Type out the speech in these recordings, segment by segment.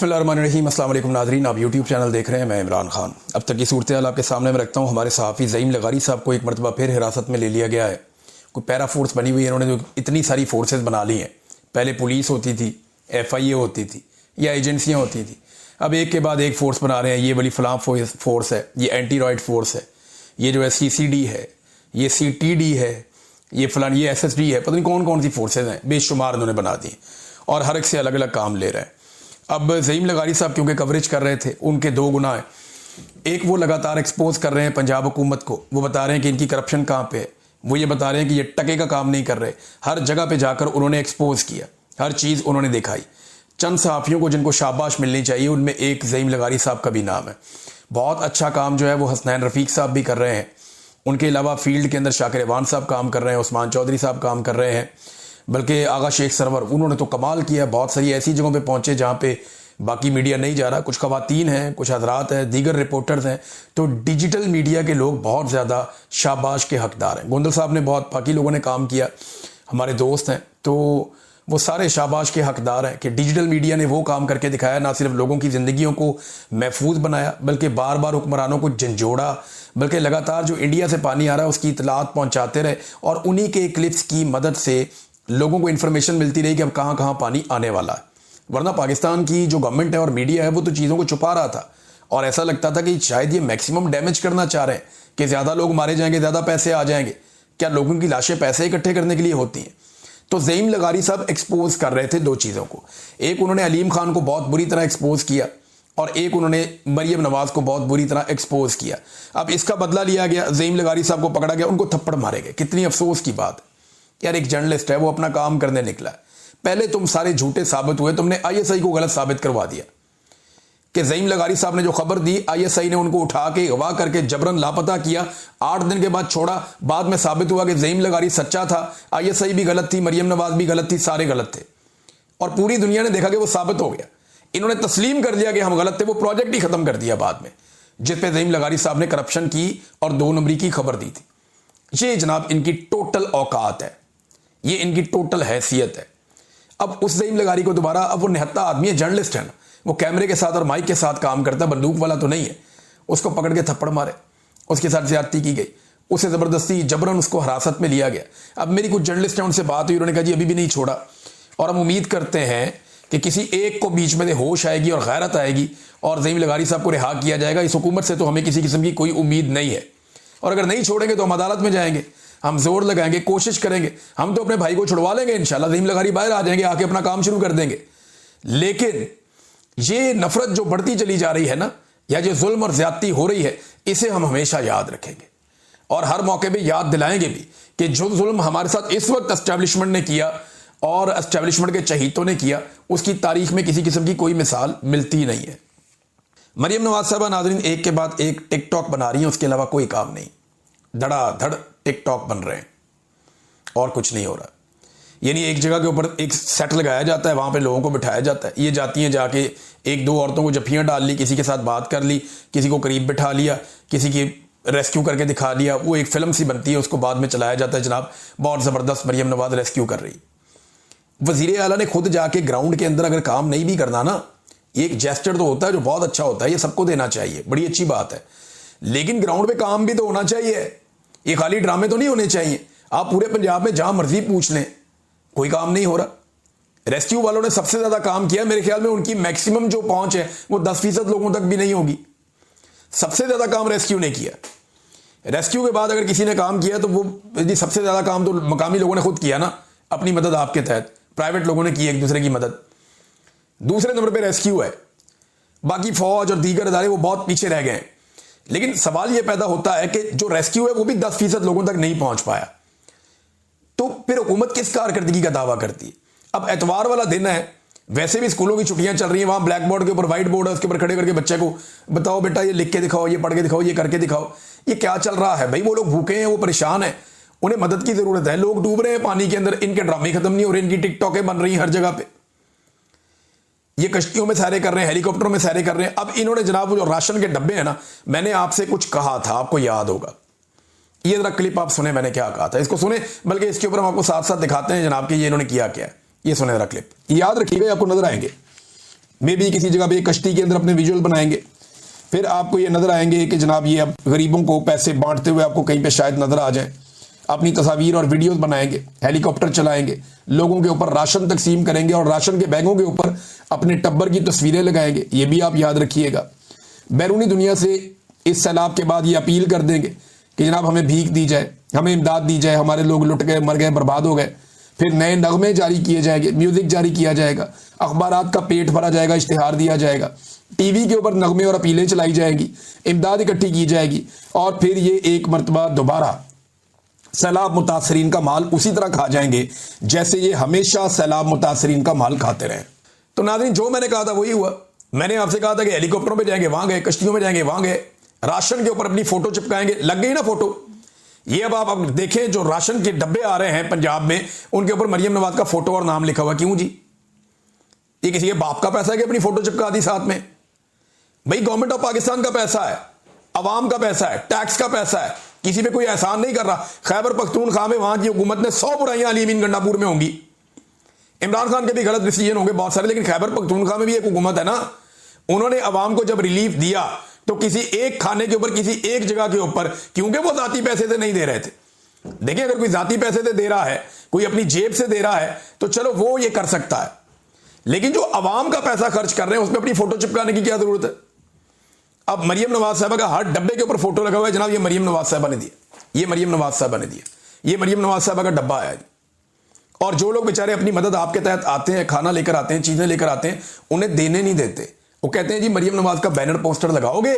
बिस्मिल्लाहिर्रहमानिर्रहीम। अस्सलाम वालेकुम नाज़रीन, आप यूट्यूब चैनल देख रहे हैं। मैं इमरान खान। अब तक की सूरत हाल आपके सामने में रखता हूँ। हमारे सहाफ़ी ज़ईम लगारी साहब को एक मरतबा फिर हिरासत में ले लिया गया है। कोई पैरा फोर्स बनी हुई है, इन्होंने जो इतनी सारी फोर्सेस बना ली हैं। पहले पुलिस होती थी, FIA होती थी या एजेंसियाँ होती थी, अब एक के बाद एक फोर्स बना रहे हैं। ये वाली फलां फोर्स है, ये एंटी रॉयड फोर्स है, ये जो है CCD है, ये CTD है, ये फलान ये SSD है, पता नहीं कौन कौन सी फोर्सेज हैं, बेशुमार उन्होंने बना दी और हर एक से अलग अलग काम ले रहे हैं। अब ज़ईम लगारी साहब क्योंकि कवरेज कर रहे थे, उनके दो गुनाह हैं। एक, वो लगातार एक्सपोज कर रहे हैं पंजाब हुकूमत को, वो बता रहे हैं कि इनकी करप्शन कहाँ पे है, वो ये बता रहे हैं कि ये टके का काम नहीं कर रहे। हर जगह पे जाकर उन्होंने एक्सपोज किया, हर चीज़ उन्होंने दिखाई। चंद सहाफ़ियों को जिनको शाबाश मिलनी चाहिए, उनमें एक ज़ईम लगारी साहब का भी नाम है। बहुत अच्छा काम जो है वो हसनैन रफ़ीक साहब भी कर रहे हैं। उनके अलावा फील्ड के अंदर शाकिर अवान साहब काम कर रहे हैं, उस्मान चौधरी साहब काम कर रहे हैं, बल्कि आगा शेख सरवर, उन्होंने तो कमाल किया। बहुत सारी ऐसी जगहों पे पहुंचे जहां पे बाकी मीडिया नहीं जा रहा। कुछ खवातीन हैं, कुछ हजरात हैं, दीगर रिपोर्टर्स हैं। तो डिजिटल मीडिया के लोग बहुत ज़्यादा शाबाश के हकदार हैं। गोंदल साहब ने बहुत, बाकी लोगों ने काम किया, हमारे दोस्त हैं, तो वो सारे शाबाश के हकदार हैं कि डिजिटल मीडिया ने वो काम करके दिखाया। ना सिर्फ लोगों की ज़िंदगियों को महफूज बनाया, बल्कि बार बार हुक्मरानों को झंझोड़ा, बल्कि लगातार जो इंडिया से पानी आ रहा है उसकी इतलात पहुंचाते रहे और उन्हीं के क्लिप्स की मदद से लोगों को इन्फॉर्मेशन मिलती रही कि अब कहाँ कहाँ पानी आने वाला है। वरना पाकिस्तान की जो गवर्नमेंट है और मीडिया है वो तो चीज़ों को छुपा रहा था और ऐसा लगता था कि शायद ये मैक्सिमम डैमेज करना चाह रहे हैं कि ज़्यादा लोग मारे जाएंगे, ज़्यादा पैसे आ जाएंगे। क्या लोगों की लाशें पैसे इकट्ठे करने के लिए होती हैं? तो ज़ईम लगारी साहब एक्सपोज कर रहे थे दो चीज़ों को। एक, उन्होंने अलीम खान को बहुत बुरी तरह एक्सपोज किया और एक, उन्होंने मरियम नवाज को बहुत बुरी तरह एक्सपोज किया। अब इसका बदला लिया गया, ज़ईम लगारी साहब को पकड़ा गया, उनको थप्पड़ मारे गए। कितनी अफसोस की बात यार, एक जर्नलिस्ट है, वो अपना काम करने निकला है। पहले तुम सारे झूठे साबित हुए, तुमने ISI को गलत साबित करवा दिया कि ज़ईम लगारी साहब ने जो खबर दी, ISI ने उनको उठा के अगवा करके जबरन लापता किया, 8 दिन के बाद छोड़ा। बाद में साबित हुआ कि ज़ईम लगारी सच्चा था, ISI भी गलत थी, मरियम नवाज भी गलत थी, सारे गलत थे और पूरी दुनिया ने देखा कि वो साबित हो गया। इन्होंने तस्लीम कर लिया कि हम गलत थे, वो प्रोजेक्ट ही खत्म कर दिया बाद में, जिस पे ज़ईम लगारी साहब ने करप्शन की और 2 नंबरी की खबर दी थी। ये जनाब इनकी टोटल औकात है, ये इनकी टोटल हैसियत है। अब उस ज़ईम लगारी को दोबारा, अब वो निहत्ता आदमी है, जर्नलिस्ट है ना, वो कैमरे के साथ और माइक के साथ काम करता है, बंदूक वाला तो नहीं है। उसको पकड़ के थप्पड़ मारे, उसके साथ ज्यादती की गई, उसे ज़बरदस्ती जबरन उसको हिरासत में लिया गया। अब मेरी कुछ जर्नलिस्ट हैं, उनसे बात हुई, उन्होंने कहा जी अभी भी नहीं छोड़ा और हम उम्मीद करते हैं कि किसी एक को बीच में होश आएगी और गैरत आएगी और ज़ईम लगारी साहब को रिहा किया जाएगा। इस हुकूमत से तो हमें किसी किस्म की कोई उम्मीद नहीं है और अगर नहीं छोड़ेंगे तो हम अदालत में जाएंगे, हम जोर लगाएंगे, कोशिश करेंगे, हम तो अपने भाई को छुड़वा लेंगे इंशाल्लाह। ज़ईम लगारी बाहर आ जाएंगे, आके अपना काम शुरू कर देंगे। लेकिन ये नफरत जो बढ़ती चली जा रही है ना, या जो जुल्म और ज्यादती हो रही है, इसे हम हमेशा याद रखेंगे और हर मौके पे याद दिलाएंगे भी कि जो जुल्म हमारे साथ इस वक्त एस्टेब्लिशमेंट ने किया और एस्टेब्लिशमेंट के चहीतों ने किया, उसकी तारीख में किसी किस्म की कोई मिसाल मिलती नहीं है। मरियम नवाज साहबा नाज़रीन एक के बाद एक टिकटॉक बना रही हैं, उसके अलावा कोई काम नहीं, धड़ाधड़ टिकटॉक बन रहे हैं और कुछ नहीं हो रहा। यानी एक जगह के ऊपर एक सेट लगाया जाता है, वहां पे लोगों को बिठाया जाता है, ये जाती हैं, जाके 1-2 औरतों को जफ्फियां डाल ली, किसी के साथ बात कर ली, किसी को करीब बिठा लिया, किसी की रेस्क्यू करके दिखा लिया, वो एक फिल्म सी बनती है, उसको बाद में चलाया जाता है। जनाब बहुत ज़बरदस्त मरियम नवाज रेस्क्यू कर रही। वज़ीर आला ने खुद जाके ग्राउंड के अंदर अगर काम नहीं भी करना ना, ये एक जेस्चर तो होता है जो बहुत अच्छा होता है, ये सबको देना चाहिए, बड़ी अच्छी बात है, लेकिन ग्राउंड पे काम भी तो होना चाहिए। ये खाली ड्रामे तो नहीं होने चाहिए। आप पूरे पंजाब में जहां मर्जी पूछ लें, कोई काम नहीं हो रहा। रेस्क्यू वालों ने सबसे ज्यादा काम किया, मेरे ख्याल में उनकी मैक्सिमम जो पहुंच है वो 10% लोगों तक भी नहीं होगी। सबसे ज्यादा काम रेस्क्यू ने किया। रेस्क्यू के बाद अगर किसी ने काम किया तो वो जी सबसे ज्यादा काम तो मकामी लोगों ने खुद किया ना, अपनी मदद आपके तहत, प्राइवेट लोगों ने की एक दूसरे की मदद। दूसरे नंबर पर रेस्क्यू है, बाकी फौज और दीगर अदारे वो बहुत पीछे रह गए हैं। लेकिन सवाल यह पैदा होता है कि जो रेस्क्यू है वो भी 10% लोगों तक नहीं पहुंच पाया, तो फिर हुकूमत किस कारकर्दगी का दावा करती है? अब एतवार वाला दिन है, वैसे भी स्कूलों की छुट्टियां चल रही हैं, वहां ब्लैक बोर्ड के ऊपर व्हाइट बोर्ड है, उसके ऊपर खड़े करके बच्चे को बताओ बेटा ये लिख के दिखाओ, ये पढ़ के दिखाओ, ये करके दिखाओ। ये क्या चल रहा है भाई? वो लोग भूखे हैं, वो परेशान है, उन्हें मदद की जरूरत है। लोग डूब रहे हैं पानी के अंदर, इनके ड्रामे खत्म नहीं हो रहे, इनकी टिकटॉकें बन रही हैं हर जगह पे, ये कश्तियों में सैरे कर रहे हैं, हेलीकॉप्टरों में सैरे कर रहे हैं। अब इन्होंने जनाब वो जो राशन के डब्बे हैं ना, मैंने आपसे कुछ कहा था, आपको याद होगा, ये जरा क्लिप आप सुने, मैंने क्या कहा था, इसको सुने, बल्कि इसके ऊपर हम आपको साथ साथ दिखाते हैं जनाब कि ये इन्होंने किया क्या है। ये सुने जरा क्लिप, याद रखिएगा, आपको नजर आएंगे। मे भी किसी जगह पे कश्ती के अंदर अपने विजुअल बनाएंगे, फिर आपको ये नजर आएंगे कि जनाब ये अब गरीबों को पैसे बांटते हुए आपको कहीं पे शायद नजर आ जाए, अपनी तस्वीर और वीडियोस बनाएंगे, हेलीकॉप्टर चलाएंगे, लोगों के ऊपर राशन तकसीम करेंगे और राशन के बैगों के ऊपर अपने टब्बर की तस्वीरें लगाएंगे। ये भी आप याद रखिएगा। बैरूनी दुनिया से इस सैलाब के बाद ये अपील कर देंगे कि जनाब हमें भीख दी जाए, हमें इमदाद दी जाए, हमारे लोग लुट गए, मर गए, बर्बाद हो गए। फिर नए नगमे जारी किए जाएंगे, म्यूजिक जारी किया जाएगा, अखबारात का पेट भरा जाएगा, इश्तिहार दिया जाएगा, टीवी के ऊपर नगमे और अपीलें चलाई जाएंगी, इमदाद इकट्ठी की जाएगी और फिर ये एक मरतबा दोबारा सैलाब मुतासरीन का माल उसी तरह खा जाएंगे जैसे ये हमेशा सैलाब मुतासरीन का माल खाते रहे। तो नाज़रीन, जो मैंने कहा था वही हुआ। मैंने आपसे कहा था कि हेलीकॉप्टरों पे जाएंगे, वहां गए, कश्तियों में जाएंगे, वहां गए, राशन के ऊपर अपनी फोटो चिपकाएंगे, लग गई ना फोटो। ये अब आप देखें, जो राशन के डब्बे आ रहे हैं पंजाब में, उनके ऊपर मरियम नवाज का फोटो और नाम लिखा हुआ। क्यों जी? ये किसी के बाप का पैसा है कि अपनी फोटो चिपका दी साथ में? भाई गवर्नमेंट ऑफ पाकिस्तान का पैसा है, अवाम का पैसा है, टैक्स का पैसा है, किसी पे कोई एहसान नहीं कर रहा। खैबर पख्तूनख्वा में वहां की हुकूमत ने 100 बुराइयां अली अमीन गंडापुर में होंगी, इमरान खान के भी गलत डिसीजन होंगे बहुत सारे, लेकिन खैबर पख्तूनख्वा में भी एक हुकूमत है ना। उन्होंने अवाम को जब रिलीफ दिया तो किसी एक खाने के ऊपर, किसी एक जगह के ऊपर, क्योंकि वो जाती पैसे से नहीं दे रहे थे। देखिए, अगर कोई जाती पैसे से दे रहा है, कोई अपनी जेब से दे रहा है, तो चलो वो ये कर सकता है, लेकिन जो अवाम का पैसा खर्च कर रहे हैं उसमें अपनी फोटो चिपकाने की क्या जरूरत है? अब मरियम नवाज साहबा का हर डब्बे के ऊपर फोटो लगा हुआ है, जनाब ये मरियम नवाज साहबा ने दिया, ये मरियम नवाज साहबा ने दिया, ये मरियम नवाज साहबा का डब्बा आया। और जो लोग बेचारे अपनी मदद आपके तहत आते हैं, खाना लेकर आते हैं, चीजें लेकर आते हैं, उन्हें देने नहीं देते। वो कहते हैं जी मरियम नवाज का बैनर पोस्टर लगाओगे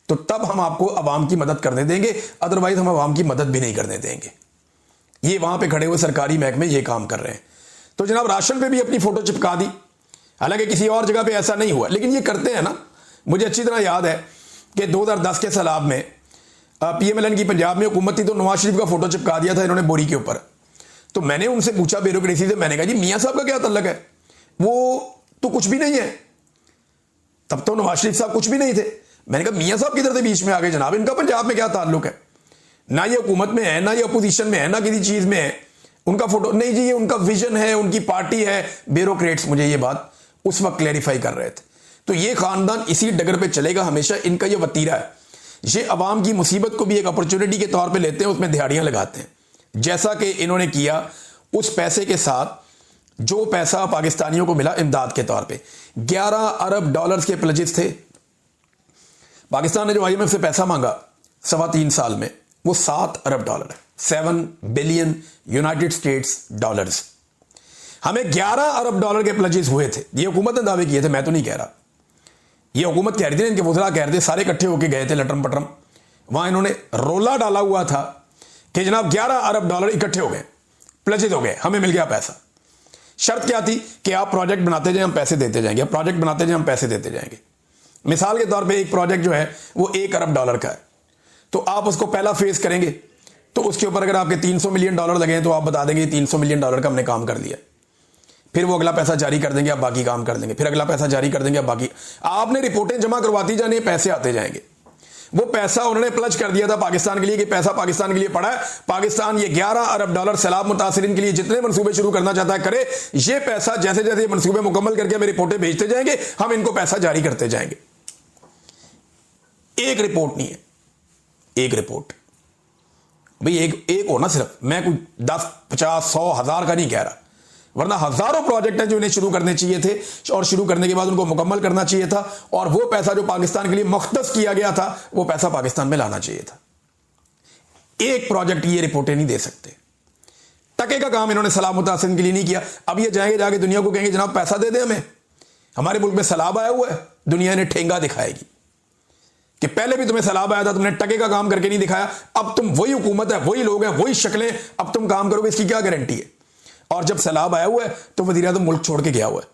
तो तब हम आपको अवाम की मदद करने देंगे, अदरवाइज हम अवाम की मदद भी नहीं करने देंगे। ये वहां पे खड़े हुए सरकारी महकमे ये काम कर रहे हैं। तो जनाब राशन पे भी अपनी फोटो चिपका दी, हालांकि किसी और जगह पे ऐसा नहीं हुआ, लेकिन ये करते हैं ना। मुझे अच्छी तरह याद है कि 2010 के सैलाब में PMLN की पंजाब में हुकूमत थी, तो नवाज शरीफ का फोटो चिपका दिया था इन्होंने बोरी के ऊपर। तो मैंने उनसे पूछा ब्यूरोक्रेसी से, मैंने कहा जी मियां साहब का क्या तल्लक है? वो तो कुछ भी नहीं है, तब तो नवाज शरीफ साहब कुछ भी नहीं थे। मैंने कहा मियां साहब किधर से बीच में आ गए जनाब, इनका पंजाब में क्या ताल्लुक है? ना ये हुकूमत में है, ना ये अपोजिशन में है, ना किसी चीज में है। उनका फोटो नहीं जी, ये उनका विजन है, उनकी पार्टी है। ब्यूरोक्रेट्स मुझे ये बात उस वक्त क्लैरिफाई कर रहे थे। तो ये खानदान इसी डगर पे चलेगा हमेशा, इनका ये वतीरा है। ये अवाम की मुसीबत को भी एक अपॉर्चुनिटी के तौर पे लेते हैं, उसमें दिहाड़ियां लगाते हैं, जैसा कि इन्होंने किया। उस पैसे के साथ जो पैसा पाकिस्तानियों को मिला इमदाद के तौर पे, 11 अरब डॉलर्स के प्लेजेस थे। पाकिस्तान ने जो IMF से पैसा मांगा 3.25 साल में, वो 7 अरब डॉलर है, 7 बिलियन यूनाइटेड स्टेट्स डॉलर्स। हमें 11 अरब डॉलर के प्लेजेस हुए थे। ये हुकूमत ने दावे किए थे, मैं तो नहीं कह रहा। ये हुकूमत कह रही थी, इनके वज़रा कह रहे थे, सारे इकट्ठे होकर गए थे लटरम पटरम। वहां इन्होंने रोला डाला हुआ था कि जनाब 11 अरब डॉलर इकट्ठे हो गए, प्लेजेस हो गए, हमें मिल गया पैसा। शर्त क्या थी कि आप प्रोजेक्ट बनाते जाए, हम पैसे देते जाएंगे, आप प्रोजेक्ट बनाते जाए, हम पैसे देते जाएंगे। मिसाल के तौर पे एक प्रोजेक्ट जो है वो 1 अरब डॉलर का है, तो आप उसको पहला फेज करेंगे, तो उसके ऊपर अगर आपके 300 मिलियन डॉलर लगे तो आप बता देंगे 300 मिलियन डॉलर का हमने काम कर लिया। फिर वो अगला पैसा जारी कर देंगे, आप बाकी काम कर देंगे, फिर अगला पैसा जारी कर देंगे, आप बाकी। आपने रिपोर्टें जमा करवाती जानी, पैसे आते जाएंगे। वो पैसा उन्होंने प्लज कर दिया था पाकिस्तान के लिए कि पैसा पाकिस्तान के लिए पड़ा है, पाकिस्तान ये 11 अरब डॉलर सैलाब मुतासरीन के लिए जितने मंसूबे शुरू करना चाहता है करे। ये पैसा जैसे जैसे मंसूबे मुकम्मल करके हमें रिपोर्टें भेजते जाएंगे, हम इनको पैसा जारी करते जाएंगे। एक रिपोर्ट नहीं है, एक रिपोर्ट भाई, एक हो ना सिर्फ। मैं कोई 10, 50, 100, 1000 का नहीं कह रहा, वरना हजारों प्रोजेक्ट हैं जो इन्हें शुरू करने चाहिए थे और शुरू करने के बाद उनको मुकम्मल करना चाहिए था, और वो पैसा जो पाकिस्तान के लिए मुख्तस किया गया था वो पैसा पाकिस्तान में लाना चाहिए था। एक प्रोजेक्ट ये रिपोर्टें नहीं दे सकते। टके का काम इन्होंने सैलाब मुतासरीन के लिए नहीं किया। अब ये जाएंगे, जाके दुनिया को कहेंगे जनाब पैसा दे दे हमें, हमारे मुल्क में सैलाब आया हुआ है। दुनिया इन्हें ठेंगा दिखाएगी कि पहले भी तुम्हें सैलाब आया था, तुमने टके का काम करके नहीं दिखाया, अब तुम वही हुकूमत है, वही लोग हैं, वही शक्लें, अब तुम काम करोगे, इसकी क्या गारंटी है? और जब सैलाब आया हुआ है तो वज़ीर-ए-आज़म मुल्क छोड़ के गया हुआ है।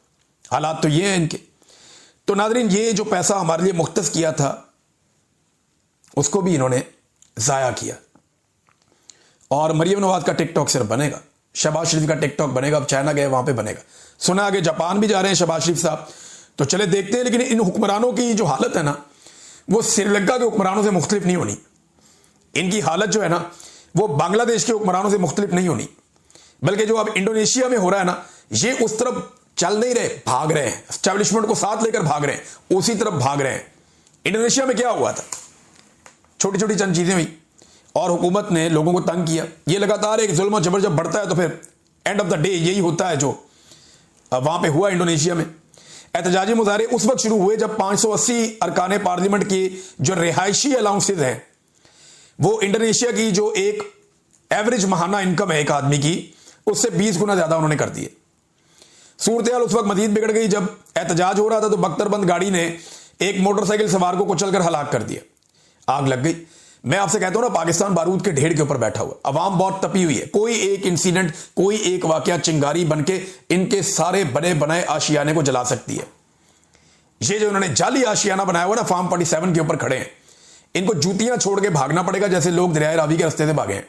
हालात तो ये हैं इनके। तो नाज़रीन, ये जो पैसा हमारे लिए मुख्तस किया था उसको भी इन्होंने ज़ाया किया। और मरियम नवाज का टिकटॉक सिर्फ बनेगा, शहबाज शरीफ का टिकटॉक बनेगा। अब चाइना गए, वहां पे बनेगा। सुना आगे जापान भी जा रहे हैं शहबाज शरीफ साहब, तो चले देखते हैं। लेकिन इन हुक्मरानों की जो हालत है ना, वो श्रीलंका के हुक्मरानों से मुख्तलिफ नहीं होनी। इनकी हालत जो है ना, वो बांग्लादेश के हुक्मरानों से मुख्तलिफ नहीं होनी, बल्कि जो अब इंडोनेशिया में हो रहा है ना, ये उस तरफ चल नहीं रहे, भाग रहे हैं, एस्टेब्लिशमेंट को साथ लेकर भाग रहे हैं, उसी तरफ भाग रहे हैं। इंडोनेशिया में क्या हुआ था, छोटी छोटी चंद चीजें हुई और हुकूमत ने लोगों को तंग किया। ये लगातार एक जुल्म और जबर जब बढ़ता है तो फिर एंड ऑफ द डे यही होता है जो वहां पे हुआ इंडोनेशिया में। एहतजाजी मुजाहरे उस वक्त शुरू हुए जब 580 अरकान पार्लियामेंट की जो रिहायशी अलाउंसेज हैं, वो इंडोनेशिया की जो एक एवरेज माहाना इनकम है एक आदमी की, उससे 20 गुना ज्यादा उन्होंने कर दिए। सूरत हाल उस वक्त मजीद बिगड़ गई जब एहतजाज हो रहा था तो बख्तरबंद गाड़ी ने एक मोटरसाइकिल सवार को कुचलकर हलाक कर दिया, आग लग गई। मैं आपसे कहता हूं ना, पाकिस्तान बारूद के ढेर के ऊपर बैठा हुआ, अवाम बहुत तपी हुई है। कोई एक इंसिडेंट, कोई एक वाकया चिंगारी बनके इनके सारे बने बनाए आशियाने को जला सकती है। ये जो उन्होंने जाली आशियाना बनाया हुआ ना, फार्म 47 के ऊपर खड़े हैं, इनको जूतियां छोड़ के भागना पड़ेगा जैसे लोग दरिया रावी के रास्ते से भागे हैं।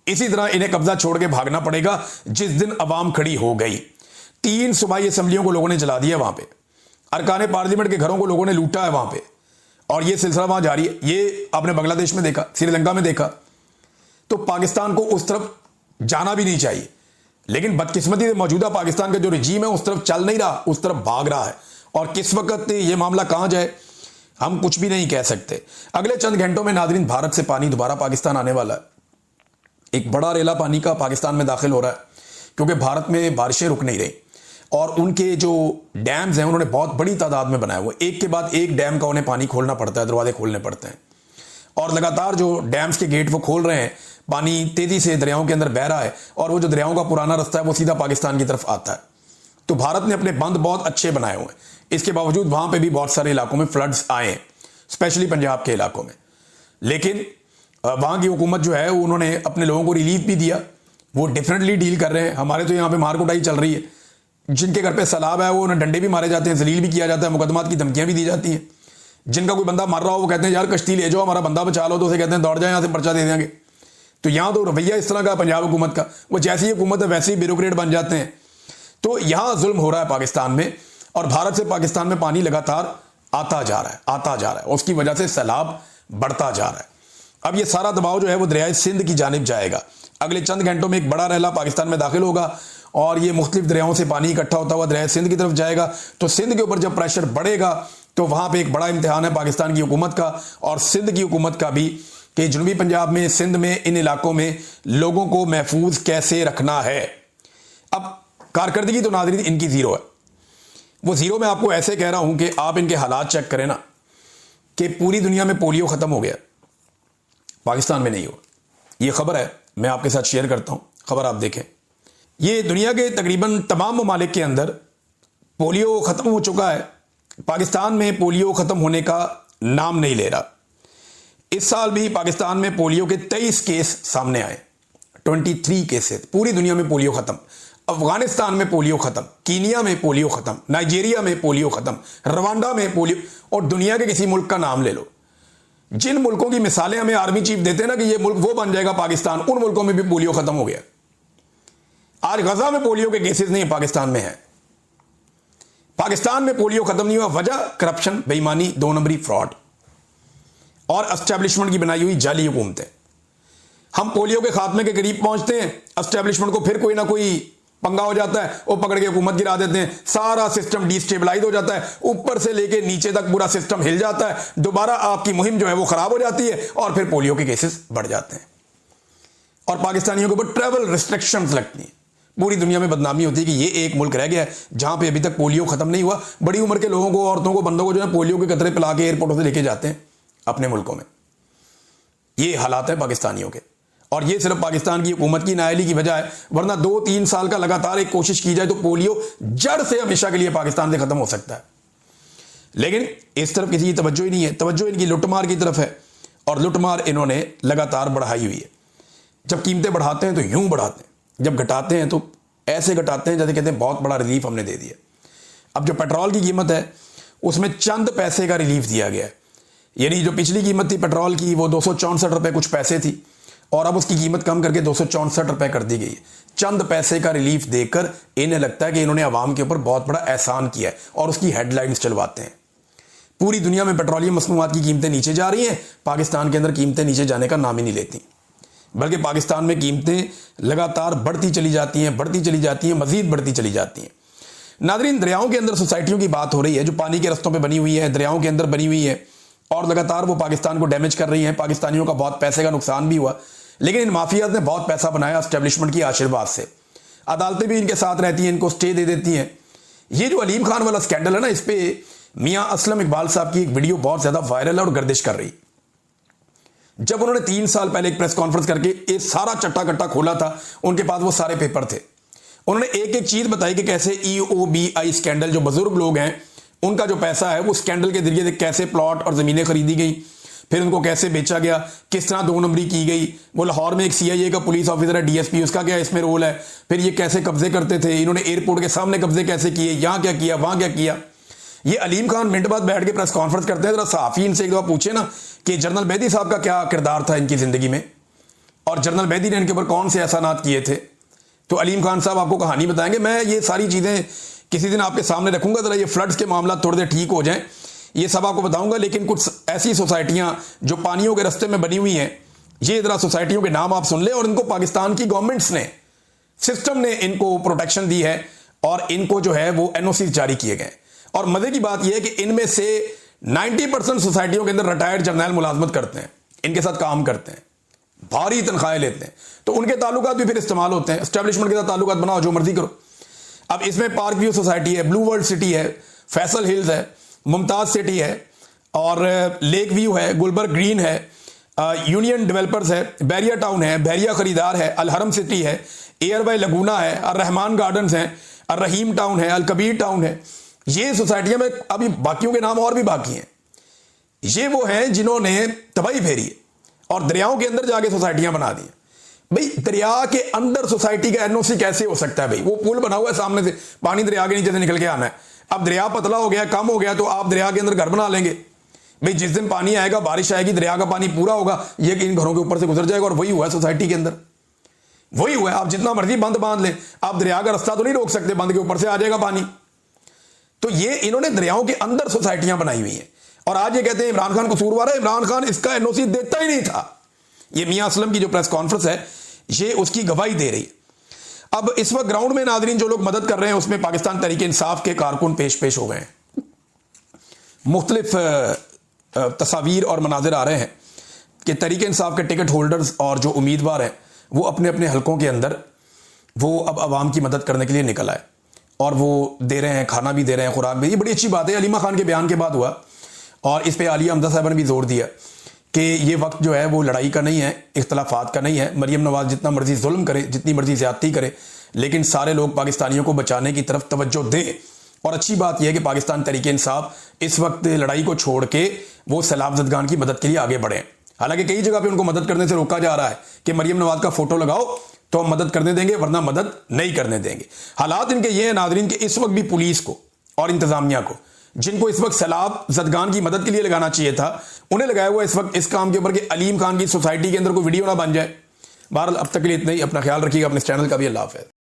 इसी तरह इन्हें कब्जा छोड़ के भागना पड़ेगा जिस दिन अवाम खड़ी हो गई। 3 सूबाई असम्बलियों को लोगों ने जला दिया, वहां पे अरकान पार्लियामेंट के घरों को लोगों ने लूटा है वहां पे, और ये सिलसिला वहां जारी है। ये आपने बांग्लादेश में देखा, श्रीलंका में देखा। तो पाकिस्तान को उस तरफ जाना भी नहीं चाहिए, लेकिन बदकिस्मती से मौजूदा पाकिस्तान का जो रजीम है उस तरफ चल नहीं रहा, उस तरफ भाग रहा है। और किस वक्त ये मामला कहां जाए हम कुछ भी नहीं कह सकते। अगले चंद घंटों में नाज़रीन भारत से पानी दोबारा पाकिस्तान आने वाला है। एक बड़ा रेला पानी का पाकिस्तान में दाखिल हो रहा है, क्योंकि भारत में बारिशें रुक नहीं रही और उनके जो डैम्स हैं उन्होंने बहुत बड़ी तादाद में बनाए हुए, एक के बाद एक डैम का उन्हें पानी खोलना पड़ता है, दरवाजे खोलने पड़ते हैं। और लगातार जो डैम्स के गेट वो खोल रहे हैं, पानी तेजी से दरियाओं के अंदर बह रहा है और वो जो दरियाओं का पुराना रास्ता है वो सीधा पाकिस्तान की तरफ आता है। तो भारत ने अपने बंद बहुत अच्छे बनाए हुए हैं, इसके बावजूद वहां पर भी बहुत सारे इलाकों में फ्लड्स आए हैं, स्पेशली पंजाब के इलाकों में। लेकिन वहां की हुकूमत जो है उन्होंने अपने लोगों को रिलीफ भी दिया, वो डिफरेंटली डील कर रहे हैं। हमारे तो यहाँ पे मार कुटाई चल रही है, जिनके घर पे सैलाब है वो उन्हें डंडे भी मारे जाते हैं, जलील भी किया जाता है, मुकदमात की धमकियां भी दी जाती हैं। जिनका कोई बंदा मर रहा हो वो कहते हैं यार कश्ती ले जाओ, हमारा बंदा बचा लो, तो उसे कहते हैं दौड़ जाए, यहाँ से पर्चा दे देंगे। तो यहाँ तो रवैया इस तरह का पंजाब हुकूमत का, वो जैसी हुकूमत है वैसे ही ब्यूरोक्रेट बन जाते हैं। तो यहाँ जुल्म हो रहा है पाकिस्तान में, और भारत से पाकिस्तान में पानी लगातार आता जा रहा है, उसकी वजह से सैलाब बढ़ता जा रहा है। अब ये सारा दबाव जो है वो दरियाए सिंध की जानिब जाएगा। अगले चंद घंटों में एक बड़ा रेला पाकिस्तान में दाखिल होगा और ये मुख्तलिफ दरियाओं से पानी इकट्ठा होता हुआ दरियाए सिंध की तरफ जाएगा। तो सिंध के ऊपर जब प्रेशर बढ़ेगा तो वहां पे एक बड़ा इम्तिहान है पाकिस्तान की हुकूमत का और सिंध की हुकूमत का भी, कि जनूबी पंजाब में, सिंध में, इन इलाकों में लोगों को महफूज कैसे रखना है। अब कारकर्दगी तो नाज़रीन इनकी जीरो है। वो जीरो मैं आपको ऐसे कह रहा हूं कि आप इनके हालात चेक करें ना, कि पूरी दुनिया में पोलियो खत्म हो गया, पाकिस्तान में नहीं हुआ। ये खबर है, मैं आपके साथ शेयर करता हूं, खबर आप देखें। ये दुनिया के तकरीबन तमाम ममालिक के अंदर पोलियो खत्म हो चुका है, पाकिस्तान में पोलियो खत्म होने का नाम नहीं ले रहा। इस साल भी पाकिस्तान में पोलियो के 23 केस सामने आए, 23 केसेस। पूरी दुनिया में पोलियो खत्म, अफगानिस्तान में पोलियो खत्म, कीनिया में पोलियो खत्म, नाइजीरिया में पोलियो खत्म, रवांडा में पोलियो, और दुनिया के किसी मुल्क का नाम ले लो। जिन मुल्कों की मिसालें हमें आर्मी चीफ देते हैं ना कि ये मुल्क वो बन जाएगा पाकिस्तान, उन मुल्कों में भी पोलियो खत्म हो गया। आज गजा में पोलियो के केसेस नहीं, पाकिस्तान में है। पाकिस्तान में पोलियो खत्म नहीं हुआ, वजह करप्शन, बेईमानी, 2 नंबरी, फ्रॉड और एस्टेब्लिशमेंट की बनाई हुई जाली हुकूमतें। हम पोलियो के खात्मे के करीब पहुंचते हैं, एस्टेब्लिशमेंट को फिर कोई ना कोई पंगा हो जाता है, वो पकड़ के हुकूमत गिरा देते हैं, सारा सिस्टम डिस्टेबलाइज हो जाता है, ऊपर से लेके नीचे तक पूरा सिस्टम हिल जाता है, दोबारा आपकी मुहिम जो है वो खराब हो जाती है और फिर पोलियो के केसेस बढ़ जाते हैं और पाकिस्तानियों के ऊपर ट्रैवल रिस्ट्रिक्शंस लगती हैं। पूरी दुनिया में बदनामी होती है कि ये एक मुल्क रह गया है जहां पे अभी तक पोलियो खत्म नहीं हुआ। बड़ी उम्र के लोगों को, औरतों को, बंदों को जो है पोलियो के कतरे पिला के एयरपोर्टों से लेके जाते हैं अपने मुल्कों में। ये हालात है पाकिस्तानियों के, और ये सिर्फ पाकिस्तान की हुकूमत की नाअहली की वजह है, वरना 2-3 साल का लगातार एक कोशिश की जाए तो पोलियो जड़ से हमेशा के लिए पाकिस्तान से खत्म हो सकता है। लेकिन इस तरफ किसी की तवज्जो ही नहीं है, तवज्जो इनकी लुटमार की तरफ है और लुटमार इन्होंने लगातार बढ़ाई हुई है। जब कीमतें बढ़ाते हैं तो यूं बढ़ाते हैं, जब घटाते हैं तो ऐसे घटाते हैं जैसे कहते हैं बहुत बड़ा रिलीफ हमने दे दिया। अब जो पेट्रोल की कीमत है उसमें चंद पैसे का रिलीफ दिया गया है, यानी जो पिछली कीमत थी पेट्रोल की वो 264 रुपए कुछ पैसे थी और अब उसकी कीमत कम करके 264 रुपए कर दी गई है। चंद पैसे का रिलीफ देकर इन्हें लगता है कि इन्होंने आवाम के ऊपर बहुत बड़ा एहसान किया है और उसकी हेडलाइंस चलवाते हैं। पूरी दुनिया में पेट्रोलियम मसनूआत की कीमतें नीचे जा रही हैं, पाकिस्तान के अंदर कीमतें नीचे जाने का नाम ही नहीं लेती, बल्कि पाकिस्तान में कीमतें लगातार बढ़ती चली जाती हैं, मजीद बढ़ती चली जाती हैं। नादरीन, दरियाओं के अंदर सोसाइटियों की बात हो रही है जो पानी के रस्तों पे बनी हुई है, दरियाओं के अंदर बनी हुई है और लगातार वो पाकिस्तान को डैमेज कर रही हैं। पाकिस्तानियों का बहुत पैसे का नुकसान भी हुआ, लेकिन इन माफियाज ने बहुत पैसा बनाया एस्टेब्लिशमेंट की आशीर्वाद से। अदालतें भी इनके साथ रहती हैं, इनको स्टे दे देती हैं। ये जो अलीम खान वाला स्कैंडल है ना, इस पे मियां असलम इकबाल साहब की एक वीडियो बहुत ज्यादा वायरल है और गर्दिश कर रही। जब उन्होंने 3 साल पहले एक प्रेस कॉन्फ्रेंस करके एक सारा चट्टा कट्टा खोला था, उनके पास वो सारे पेपर थे। उन्होंने एक एक चीज बताई कि कैसे EOBI स्कैंडल, जो बुजुर्ग लोग हैं उनका जो पैसा है वो स्कैंडल के जरिए कैसे प्लॉट और जमीनें खरीदी गई, फिर उनको कैसे बेचा गया, किस तरह 2 नंबरी की गई। वो लाहौर में एक CIA का पुलिस ऑफिसर है, DSP, उसका क्या इसमें रोल है, फिर ये कैसे कब्जे करते थे, इन्होंने एयरपोर्ट के सामने कब्जे कैसे किए, यहां क्या किया, वहां क्या किया। ये अलीम खान मिनट बाद बैठ के प्रेस कॉन्फ्रेंस करते हैं। जरा सहाफी इनसे एक दफा पूछे ना कि जनरल मेहदी साहब का क्या किरदार था इनकी जिंदगी में और जनरल मेहदी ने इनके ऊपर कौन से एहसानात किए थे, तो अलीम खान साहब आपको कहानी बताएंगे। मैं ये सारी चीजें किसी दिन आपके सामने रखूंगा, जरा ये फ्लड्स के मामला थोड़े देर ठीक हो जाएं, ये सब आपको बताऊंगा। लेकिन कुछ ऐसी सोसाइटियां जो पानियों के रास्ते में बनी हुई हैं, ये जरा सोसाइटियों के नाम आप सुन ले, और इनको पाकिस्तान की गवर्नमेंट्स ने, सिस्टम ने इनको प्रोटेक्शन दी है और इनको जो है वो NOC जारी किए गए। और मजे की बात यह है कि इनमें से 90% सोसाइटियों के अंदर रिटायर्ड जर्नल मुलाजमत करते हैं, इनके साथ काम करते हैं, भारी तनख्वाहें लेते हैं, तो उनके ताल्लुकात भी फिर इस्तेमाल होते हैं। एस्टेब्लिशमेंट के साथ ताल्लुकात बनाओ, जो मर्जी करो। अब इसमें पार्क व्यू सोसाइटी है, ब्लू वर्ल्ड सिटी है, फैसल हिल्स है, मुमताज सिटी है और लेक व्यू है, गुलबर्ग ग्रीन है, यूनियन डेवलपर्स है, बैरिया टाउन है, बैरिया खरीदार है, अलहरम सिटी है, एयरबाई लगूना है, अर रहमान गार्डन्स हैं, अर रहीम टाउन है, अल कबीर टाउन है। ये सोसाइटियां में अभी बाकियों के नाम और भी बाकी हैं। ये वो हैं जिन्होंने तबाही फेरी है और दरियाओं के अंदर जाके सोसाइटियां बना दी। भाई दरिया के अंदर सोसाइटी का NOC कैसे हो सकता है? भाई वो पुल बना हुआ है सामने से, पानी दरिया के नीचे से निकल के आना है। अब दरिया पतला हो गया, कम हो गया, तो आप दरिया के अंदर घर बना लेंगे। भाई जिस दिन पानी आएगा, बारिश आएगी, दरिया का पानी पूरा होगा, ये इन घरों के ऊपर से गुजर जाएगा। और वही हुआ है सोसाइटी के अंदर, वही हुआ है। आप जितना मर्जी बंद बांध लें, आप दरिया का रास्ता तो नहीं रोक सकते, बंद के ऊपर से आ जाएगा पानी। तो ये इन्होंने दरियाओं के अंदर सोसाइटियां बनाई हुई हैं और आज ये कहते हैं इमरान खान कसूरवार है। इमरान खान इसका NOC देता ही नहीं था। ये मियां असलम की जो प्रेस कॉन्फ्रेंस है, ये उसकी गवाही दे रही है। अब इस वक्त ग्राउंड में नाजरीन जो लोग मदद कर रहे हैं, उसमें पाकिस्तान तहरीक इंसाफ के कारकुन पेश हो गए हैं। मुख्तलिफ तस्वीर और मनाजिर आ रहे हैं कि तहरीक इंसाफ के टिकट होल्डर्स और जो उम्मीदवार हैं वो अपने अपने हलकों के अंदर वो अब आवाम की मदद करने के लिए निकल आए और वो दे रहे हैं, खाना भी दे रहे हैं, खुराक भी। ये बड़ी अच्छी बात है, अलीमा खान के बयान के बाद हुआ और इस पर आलिया हमजा साहब ने भी जोर दिया कि ये वक्त जो है वो लड़ाई का नहीं है, इख्तलाफात का नहीं है। मरियम नवाज जितना मर्जी जुल्म करे, जितनी मर्जी ज्यादती करे, लेकिन सारे लोग पाकिस्तानियों को बचाने की तरफ तवज्जो दें। और अच्छी बात यह है कि पाकिस्तान तहरीक इंसाफ इस वक्त लड़ाई को छोड़ के वो सैलाब ज़दगान की मदद के लिए आगे बढ़े। हालांकि कई जगह पे उनको मदद करने से रोका जा रहा है कि मरियम नवाज का फोटो लगाओ तो हम मदद करने देंगे, वरना मदद नहीं करने देंगे। हालात इनके ये है नाजरीन कि इस वक्त भी पुलिस को और इंतजामिया को, जिनको इस वक्त सैलाब ज़दगान की मदद के लिए लगाना चाहिए था, उन्हें लगाया हुआ इस वक्त इस काम के ऊपर कि अलीम खान की सोसाइटी के अंदर कोई वीडियो ना बन जाए। बहरहाल अब तक के लिए इतना ही। अपना ख्याल रखिएगा, अपने चैनल का भी। अल्लाह हाफ़िज़।